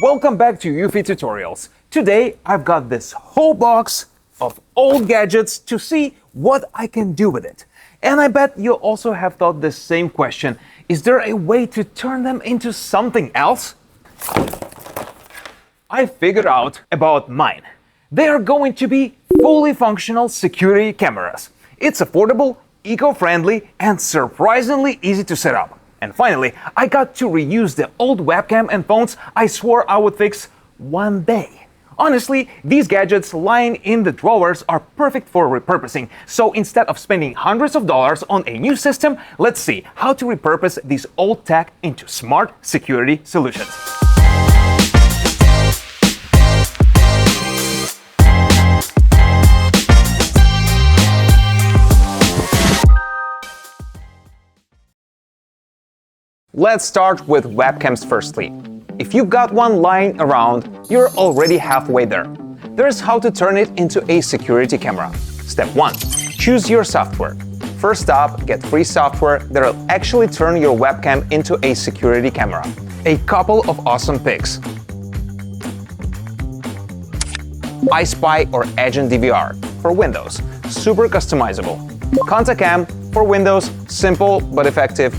Welcome back to eufy tutorials. Today I've got this whole box of old gadgets to see what I can do with it. And I bet you also have thought the same question. Is there a way to turn them into something else? I figured out about mine. They are going to be fully functional security cameras. It's affordable, eco-friendly, and surprisingly easy to set up. And finally, I got to reuse the old webcam and phones I swore I would fix one day. Honestly, these gadgets lying in the drawers are perfect for repurposing. So instead of spending hundreds of dollars on a new system, let's see how to repurpose these old tech into smart security solutions. Let's start with webcams firstly. If you've got one lying around, you're already halfway there. There's how to turn it into a security camera. Step 1. Choose your software. First up, get free software that'll actually turn your webcam into a security camera. A couple of awesome picks: iSpy or Agent DVR for Windows, super customizable. ContaCam for Windows, simple but effective.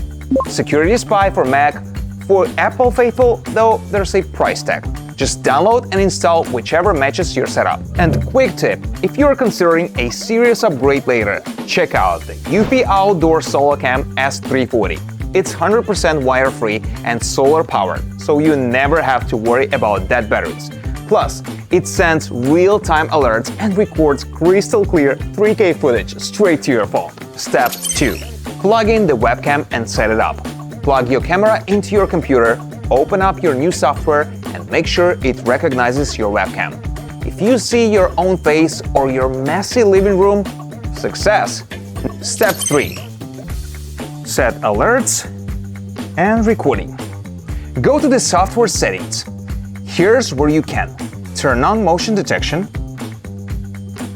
Security Spy for Mac. For Apple faithful, though, there's a price tag. Just download and install whichever matches your setup. And quick tip, if you're considering a serious upgrade later, check out the eufy Outdoor SolarCam S340. It's 100% wire-free and solar-powered, so you never have to worry about dead batteries. Plus, it sends real-time alerts and records crystal-clear 3K footage straight to your phone. Step 2. Plug in the webcam and set it up. Plug your camera into your computer, open up your new software, and make sure it recognizes your webcam. If you see your own face or your messy living room, success! Step 3. Set alerts and recording. Go to the software settings. Here's where you can turn on motion detection,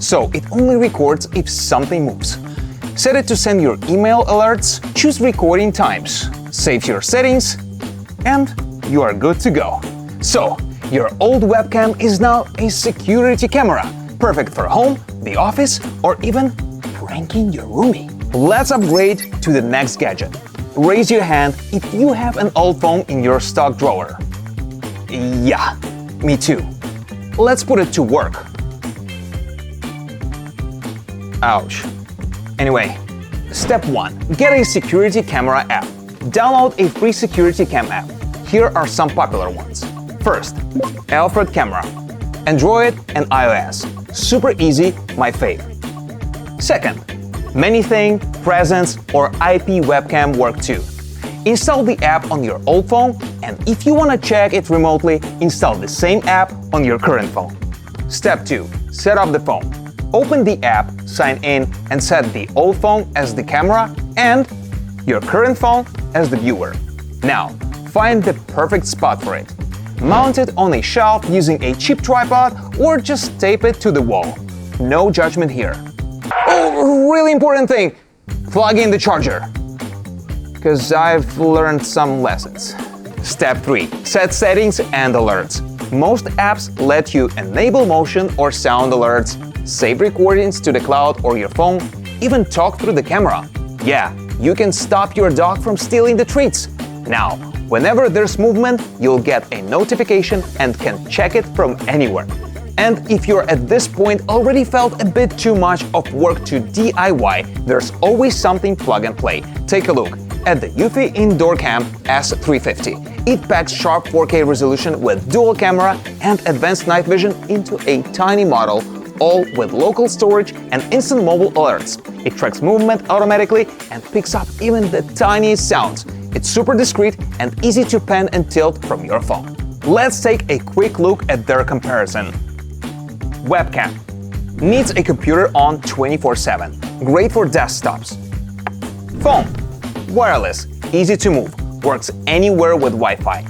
so it only records if something moves. Set it to send your email alerts, choose recording times, save your settings, and you are good to go. So, your old webcam is now a security camera, perfect for home, the office, or even pranking your roomie. Let's upgrade to the next gadget. Raise your hand if you have an old phone in your stock drawer. Yeah, me too. Let's put it to work. Ouch. Anyway, step 1. Get a security camera app. Download a free security cam app. Here are some popular ones. First, Alfred Camera. Android and iOS. Super easy, my fave. Second, Manything, Presence, or IP Webcam work too. Install the app on your old phone, and if you want to check it remotely, install the same app on your current phone. Step 2. Set up the phone. Open the app, sign in, and set the old phone as the camera and your current phone as the viewer. Now, find the perfect spot for it. Mount it on a shelf using a cheap tripod or just tape it to the wall. No judgment here. Oh, really important thing! Plug in the charger. Because I've learned some lessons. Step 3. Set settings and alerts. Most apps let you enable motion or sound alerts, save recordings to the cloud or your phone, even talk through the camera. Yeah, you can stop your dog from stealing the treats. Now, whenever there's movement, you'll get a notification and can check it from anywhere. And if you're at this point already felt a bit too much of work to DIY, there's always something plug and play. Take a look at the eufy Indoor Cam S350. It packs sharp 4K resolution with dual camera and advanced night vision into a tiny model, all with local storage and instant mobile alerts. It tracks movement automatically and picks up even the tiniest sounds. It's super discreet and easy to pan and tilt from your phone. Let's take a quick look at their comparison. Webcam. Needs a computer on 24/7. Great for desktops. Phone. Wireless. Easy to move. Works anywhere with Wi-Fi.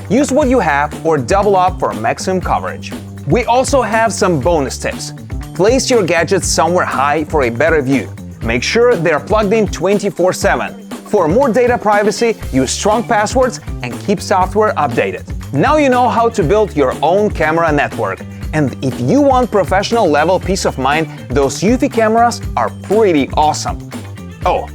Use what you have or double up for maximum coverage. We also have some bonus tips. Place your gadgets somewhere high for a better view. Make sure they're plugged in 24/7. For more data privacy, use strong passwords and keep software updated. Now you know how to build your own camera network. And if you want professional level peace of mind, those eufy cameras are pretty awesome. Oh,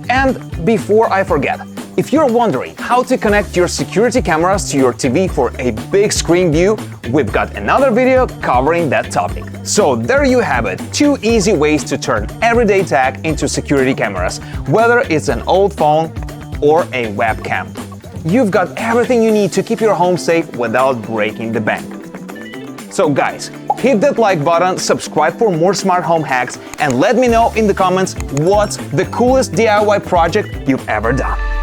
and before I forget, if you're wondering how to connect your security cameras to your TV for a big screen view, we've got another video covering that topic. So there you have it, 2 easy ways to turn everyday tech into security cameras, whether it's an old phone or a webcam. You've got everything you need to keep your home safe without breaking the bank. So guys, hit that like button, subscribe for more smart home hacks, and let me know in the comments what's the coolest DIY project you've ever done.